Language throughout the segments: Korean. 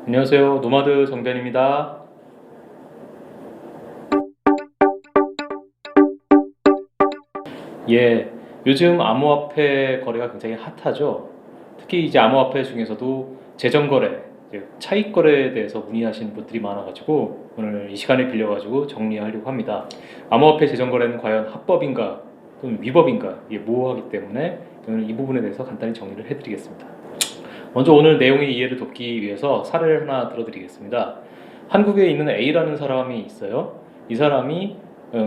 안녕하세요. 노마드 정변입니다. 예, 요즘 암호화폐 거래가 굉장히 핫하죠. 특히 이제 암호화폐 중에서도 재정거래, 이제 차익거래에 대해서 문의하시는 분들이 많아가지고 오늘 이 시간을 빌려가지고 정리하려고 합니다. 암호화폐 재정거래는 과연 합법인가 또는 위법인가 이게 모호하기 때문에 오늘 이 부분에 대해서 간단히 정리를 해드리겠습니다. 먼저 오늘 내용의 이해를 돕기 위해서 사례를 하나 들어드리겠습니다. 한국에 있는 A라는 사람이 있어요. 이 사람이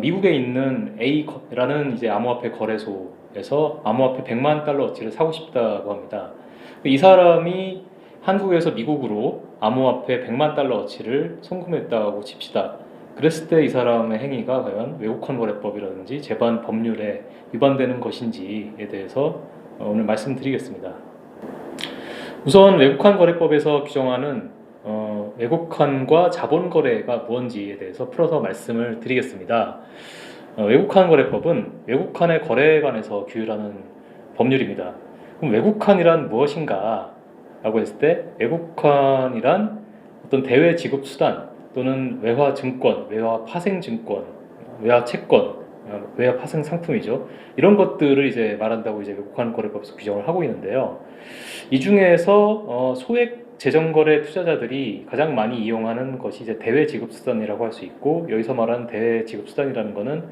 미국에 있는 A라는 이제 암호화폐 거래소에서 암호화폐 100만 달러어치를 사고 싶다고 합니다. 이 사람이 한국에서 미국으로 암호화폐 100만 달러어치를 송금했다고 칩시다. 그랬을 때 이 사람의 행위가 과연 외국환 거래법이라든지 제반 법률에 위반되는 것인지에 대해서 오늘 말씀드리겠습니다. 우선 외국환 거래법에서 규정하는 외국환과 자본 거래가 무엇인지에 대해서 풀어서 말씀을 드리겠습니다. 외국환 거래법은 외국환의 거래에 관해서 규율하는 법률입니다. 그럼 외국환이란 무엇인가? 라고 했을 때 외국환이란 어떤 대외 지급 수단 또는 외화 증권, 외화 파생 증권, 외화 채권, 외화 파생 상품이죠. 이런 것들을 이제 말한다고 이제 외국환 거래법에서 규정을 하고 있는데요. 이 중에서 소액 재정거래 투자자들이 가장 많이 이용하는 것이 이제 대외 지급 수단이라고 할 수 있고, 여기서 말하는 대외 지급 수단이라는 것은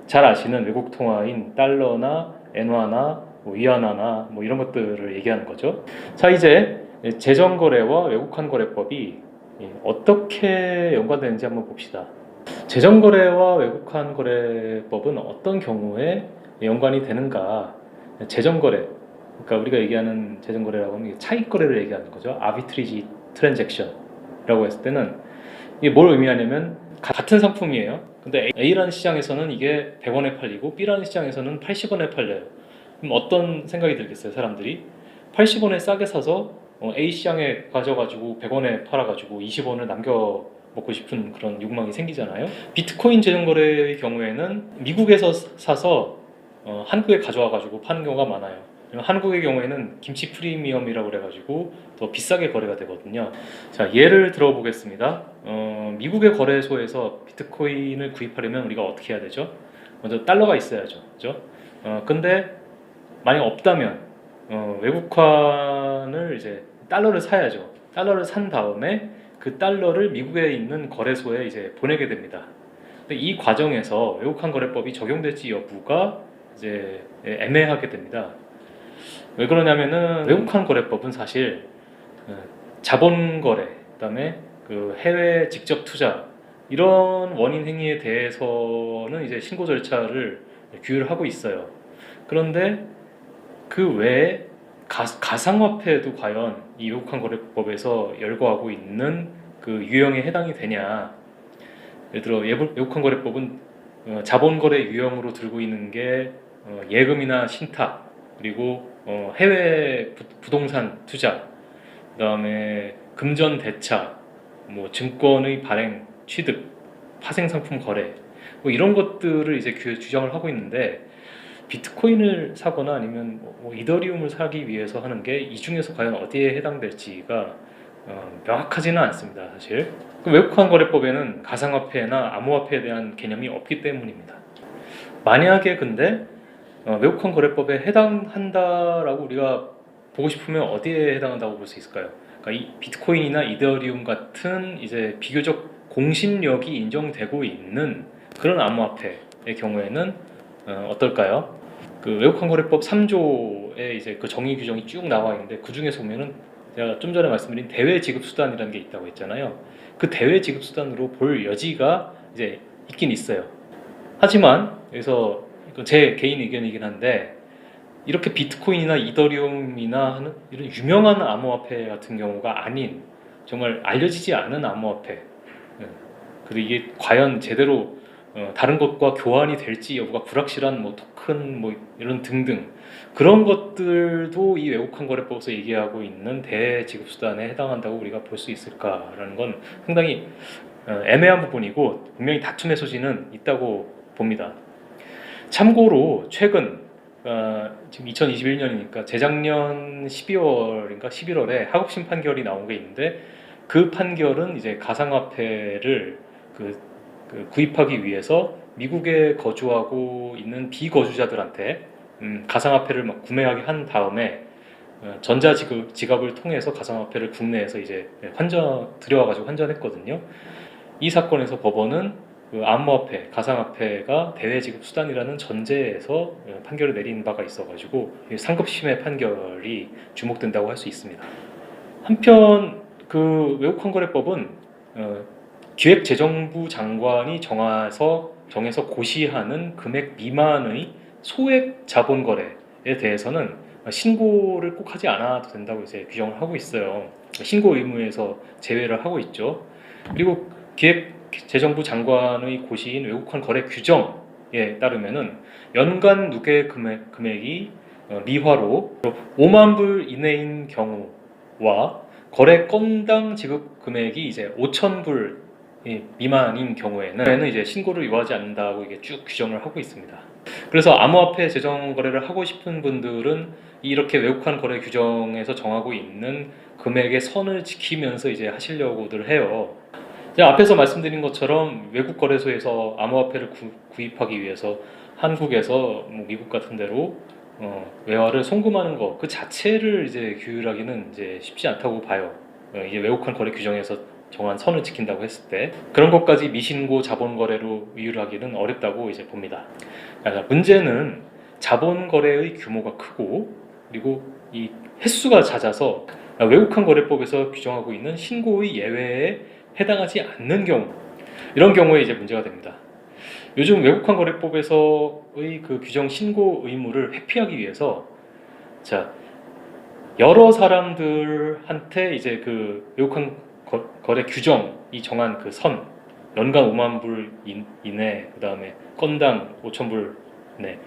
잘 아시는 외국 통화인 달러나 엔화나 위안화나 이런 것들을 얘기하는 거죠. 자, 이제 재정거래와 외국환 거래법이 어떻게 연관되는지 한번 봅시다. 재정거래와 외국환 거래법은 어떤 경우에 연관이 되는가? 재정거래, 그러니까 우리가 얘기하는 재정거래라고 하면 차익거래를 얘기하는 거죠. 아비트리지 트랜잭션이라고 했을 때는 이게 뭘 의미하냐면 같은 상품이에요. 근데 A라는 시장에서는 이게 100원에 팔리고 B라는 시장에서는 80원에 팔려요. 그럼 어떤 생각이 들겠어요, 사람들이? 80원에 싸게 사서 A 시장에 가져가지고 100원에 팔아가지고 20원을 남겨 먹고 싶은 그런 욕망이 생기잖아요. 비트코인 재정거래의 경우에는 미국에서 사서 한국에 가져와가지고 파는 경우가 많아요. 한국의 경우에는 김치 프리미엄이라고 그래가지고 더 비싸게 거래가 되거든요. 자, 예를 들어 보겠습니다. 미국의 거래소에서 비트코인을 구입하려면 우리가 어떻게 해야 되죠? 먼저 달러가 있어야죠, 그죠? 근데 만약 없다면 외국환을 이제 달러를 사야죠. 달러를 산 다음에 그 달러를 미국에 있는 거래소에 이제 보내게 됩니다. 근데 이 과정에서 외국환 거래법이 적용될지 여부가 이제 애매하게 됩니다. 왜 그러냐면은 외국환 거래법은 사실 자본 거래, 그다음에 그 해외 직접 투자 이런 원인 행위에 대해서는 이제 신고 절차를 규율하고 있어요. 그런데 그 외에 가상화폐도 과연 이 외국환 거래법에서 열거하고 있는 그 유형에 해당이 되냐? 예를 들어 외국환 거래법은 자본 거래 유형으로 들고 있는 게 예금이나 신탁, 그리고 해외 부동산 투자, 그다음에 금전 대차, 증권의 발행, 취득, 파생 상품 거래, 이런 것들을 이제 규정을 하고 있는데 비트코인을 사거나 아니면 이더리움을 사기 위해서 하는 게 이 중에서 과연 어디에 해당될지가 명확하지는 않습니다, 사실. 외국환 거래법에는 가상화폐나 암호화폐에 대한 개념이 없기 때문입니다. 만약에 근데 외국환 거래법에 해당한다라고 우리가 보고 싶으면 어디에 해당한다고 볼 수 있을까요? 그러니까 이 비트코인이나 이더리움 같은 이제 비교적 공신력이 인정되고 있는 그런 암호화폐의 경우에는 어떨까요? 그 외국환 거래법 3조에 이제 그 정의 규정이 쭉 나와 있는데 그 중에서 보면은 제가 좀 전에 말씀드린 대외 지급 수단이라는 게 있다고 했잖아요. 그 대외 지급 수단으로 볼 여지가 이제 있긴 있어요. 하지만 여기서 제 개인 의견이긴 한데 이렇게 비트코인이나 이더리움이나 하는 이런 유명한 암호화폐 같은 경우가 아닌 정말 알려지지 않은 암호화폐, 그리고 이게 과연 제대로 다른 것과 교환이 될지 여부가 불확실한 토큰 이런 등등 그런 것들도 이 외국환 거래법에서 얘기하고 있는 대지급 수단에 해당한다고 우리가 볼 수 있을까라는 건 상당히 애매한 부분이고 분명히 다툼의 소지는 있다고 봅니다. 참고로 최근 지금 2021년이니까 재작년 12월인가 11월에 하급심 판결이 나온 게 있는데 그 판결은 이제 가상화폐를 구입하기 위해서 미국에 거주하고 있는 비거주자들한테 가상화폐를 막 구매하게 한 다음에 전자지갑을 통해서 가상화폐를 국내에서 이제 들여와가지고 환전했거든요. 이 사건에서 법원은 그 암호화폐, 가상화폐가 대외지급 수단이라는 전제에서 판결을 내린 바가 있어가지고 상급심의 판결이 주목된다고 할 수 있습니다. 한편 그 외국환거래법은 기획재정부 장관이 정해서 고시하는 금액 미만의 소액 자본거래에 대해서는 신고를 꼭 하지 않아도 된다고 이제 규정을 하고 있어요. 신고 의무에서 제외를 하고 있죠. 그리고 기획재정부 장관의 고시인 외국환 거래 규정에 따르면은 연간 누계 금액이 미화로 5만 불 이내인 경우와 거래 건당 지급 금액이 이제 5천 불 미만인 경우에는 이제 신고를 요하지 않는다고 이게 쭉 규정을 하고 있습니다. 그래서 암호화폐 재정 거래를 하고 싶은 분들은 이렇게 외국환 거래 규정에서 정하고 있는 금액의 선을 지키면서 이제 하시려고들 해요. 앞에서 말씀드린 것처럼 외국 거래소에서 암호화폐를 구입하기 위해서 한국에서 뭐 미국 같은 데로 외화를 송금하는 것 그 자체를 이제 규율하기는 이제 쉽지 않다고 봐요. 이게 외국환 거래 규정에서 정한 선을 지킨다고 했을 때 그런 것까지 미신고 자본 거래로 의율하기는 어렵다고 이제 봅니다. 문제는 자본 거래의 규모가 크고 그리고 이 횟수가 낮아서 외국환 거래법에서 규정하고 있는 신고의 예외에 해당하지 않는 경우, 이런 경우에 이제 문제가 됩니다. 요즘 외국환 거래법에서의 그 규정 신고 의무를 회피하기 위해서 여러 사람들한테 이제 그 외국환 거래 규정이 정한 그 선, 연간 5만 불 이내, 그 다음에 건당 5천 불 이내,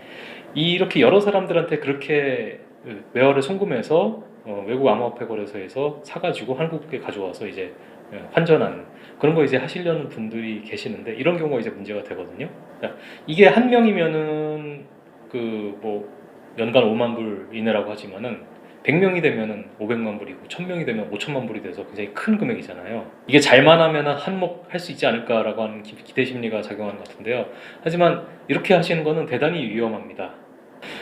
이렇게 여러 사람들한테 그렇게 외화를 송금해서 외국 암호화폐 거래소에서 사가지고 한국에 가져와서 이제 환전하는 그런 거 이제 하시려는 분들이 계시는데 이런 경우가 이제 문제가 되거든요. 이게 한 명이면은 그 뭐 연간 5만 불 이내라고 하지만은 100명이 되면은 500만 불이고 1000명이 되면 5천만 불이 돼서 굉장히 큰 금액이잖아요. 이게 잘만 하면은 한몫 할 수 있지 않을까라고 하는 기대 심리가 작용하는 것 같은데요. 하지만 이렇게 하시는 거는 대단히 위험합니다.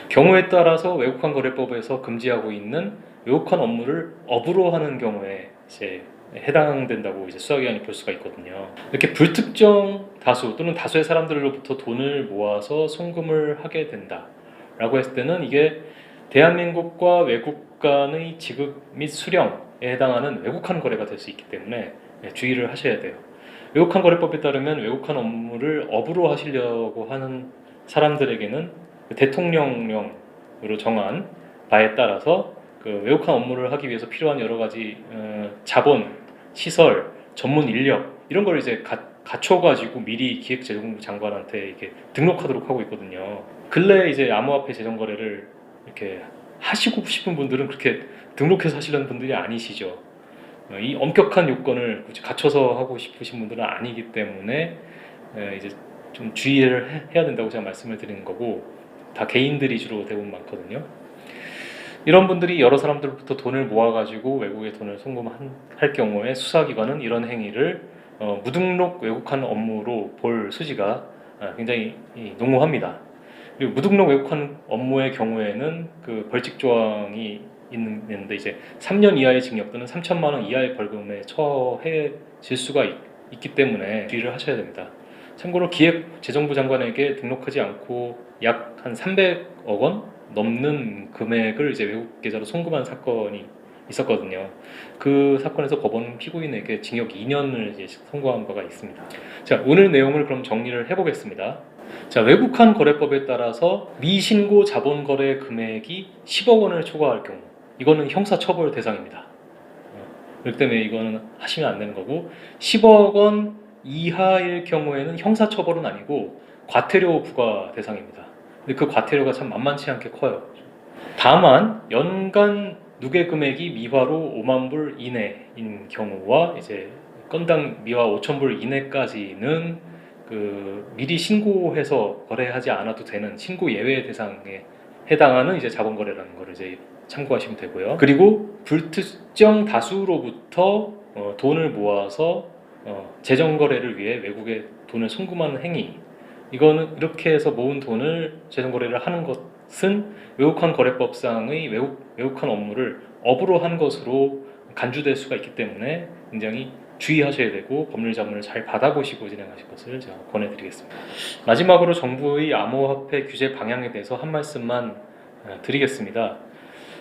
경우에 따라서 외국환 거래법에서 금지하고 있는 외국환 업무를 업으로 하는 경우에 이제 해당된다고 이제 수사기관이 볼 수가 있거든요. 이렇게 불특정 다수 또는 다수의 사람들로부터 돈을 모아서 송금을 하게 된다라고 했을 때는 이게 대한민국과 외국 간의 지급 및 수령에 해당하는 외국환 거래가 될 수 있기 때문에 주의를 하셔야 돼요. 외국환 거래법에 따르면 외국환 업무를 업으로 하시려고 하는 사람들에게는 대통령령으로 정한 바에 따라서 그 외국환 업무를 하기 위해서 필요한 여러 가지 자본, 시설, 전문 인력 이런 걸 이제 갖춰가지고 미리 기획재정부 장관한테 이렇게 등록하도록 하고 있거든요. 근래 이제 암호화폐 재정 거래를 이렇게 하시고 싶은 분들은 그렇게 등록해서 하시려는 분들이 아니시죠. 이 엄격한 요건을 굳이 갖춰서 하고 싶으신 분들은 아니기 때문에 이제 좀 주의를 해야 된다고 제가 말씀을 드리는 거고, 다 개인들이 주로 대부분 많거든요. 이런 분들이 여러 사람들부터 돈을 모아가지고 외국에 돈을 송금할 경우에 수사기관은 이런 행위를 무등록 외국환 업무로 볼 소지가 굉장히 농후합니다. 그리고 무등록 외국환 업무의 경우에는 그 벌칙 조항이 있는데 이제 3년 이하의 징역 또는 3천만 원 이하의 벌금에 처해질 수가 있기 때문에 주의를 하셔야 됩니다. 참고로 기획재정부 장관에게 등록하지 않고 약 한 300억 원 넘는 금액을 이제 외국 계좌로 송금한 사건이 있었거든요. 그 사건에서 법원은 피고인에게 징역 2년을 이제 선고한 바가 있습니다. 자, 오늘 내용을 그럼 정리를 해보겠습니다. 자, 외국환 거래법에 따라서 미신고 자본거래 금액이 10억 원을 초과할 경우, 이거는 형사처벌 대상입니다. 그렇기 때문에 이거는 하시면 안 되는 거고, 10억 원 이하일 경우에는 형사처벌은 아니고 과태료 부과 대상입니다. 근데 그 과태료가 참 만만치 않게 커요. 다만 연간 누계 금액이 미화로 5만 불 이내인 경우와 이제 건당 미화 5천 불 이내까지는 그 미리 신고해서 거래하지 않아도 되는 신고 예외 대상에 해당하는 이제 자본거래라는 거를 이제 참고하시면 되고요. 그리고 불특정 다수로부터 돈을 모아서 재정 거래를 위해 외국에 돈을 송금하는 행위, 이거는 이렇게 해서 모은 돈을 재정 거래를 하는 것은 외국환 거래법상의 외국환 업무를 업으로 한 것으로 간주될 수가 있기 때문에 굉장히 주의하셔야 되고 법률 자문을 잘 받아보시고 진행하실 것을 제가 권해드리겠습니다. 마지막으로 정부의 암호화폐 규제 방향에 대해서 한 말씀만 드리겠습니다.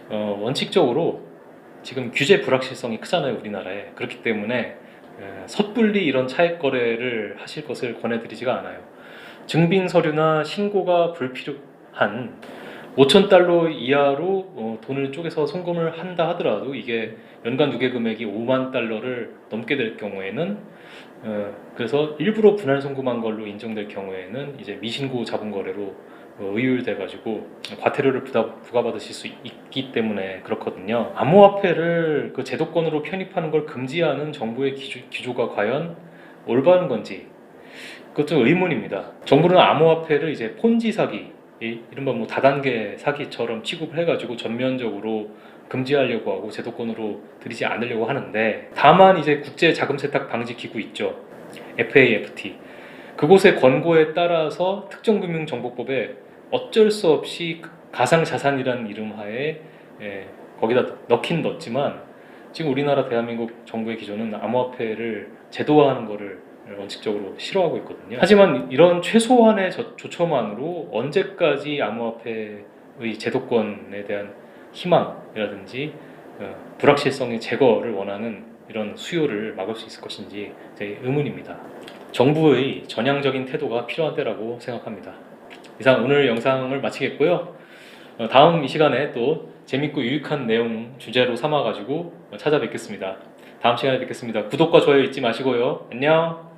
원칙적으로 지금 규제 불확실성이 크잖아요, 우리나라에. 그렇기 때문에 섣불리 이런 차익 거래를 하실 것을 권해드리지가 않아요. 증빙 서류나 신고가 불필요한 5,000달러 이하로 돈을 쪼개서 송금을 한다 하더라도 이게 연간 누계 금액이 5만 달러를 넘게 될 경우에는 그래서 일부러 분할 송금한 걸로 인정될 경우에는 이제 미신고 자본 거래로 의율돼 가지고 과태료를 부과받으실 수 있기 때문에 그렇거든요. 암호화폐를 그 제도권으로 편입하는 걸 금지하는 정부의 기조가 과연 올바른 건지 그것도 의문입니다. 정부는 암호화폐를 이제 폰지 사기, 이른바 뭐 다단계 사기처럼 취급을 해가지고 전면적으로 금지하려고 하고 제도권으로 들이지 않으려고 하는데, 다만 이제 국제 자금 세탁 방지 기구 있죠, FAFT. 그곳의 권고에 따라서 특정금융정보법에 어쩔 수 없이 가상자산이라는 이름하에 거기다 넣긴 넣었지만 지금 우리나라 대한민국 정부의 기조는 암호화폐를 제도화하는 거를 원칙적으로 싫어하고 있거든요. 하지만 이런 최소한의 조처만으로 언제까지 암호화폐의 제도권에 대한 희망이라든지 불확실성의 제거를 원하는 이런 수요를 막을 수 있을 것인지 제 의문입니다. 정부의 전향적인 태도가 필요한 때라고 생각합니다. 이상 오늘 영상을 마치겠고요. 다음 이 시간에 또 재밌고 유익한 내용 주제로 삼아가지고 찾아뵙겠습니다. 다음 시간에 뵙겠습니다. 구독과 좋아요 잊지 마시고요. 안녕.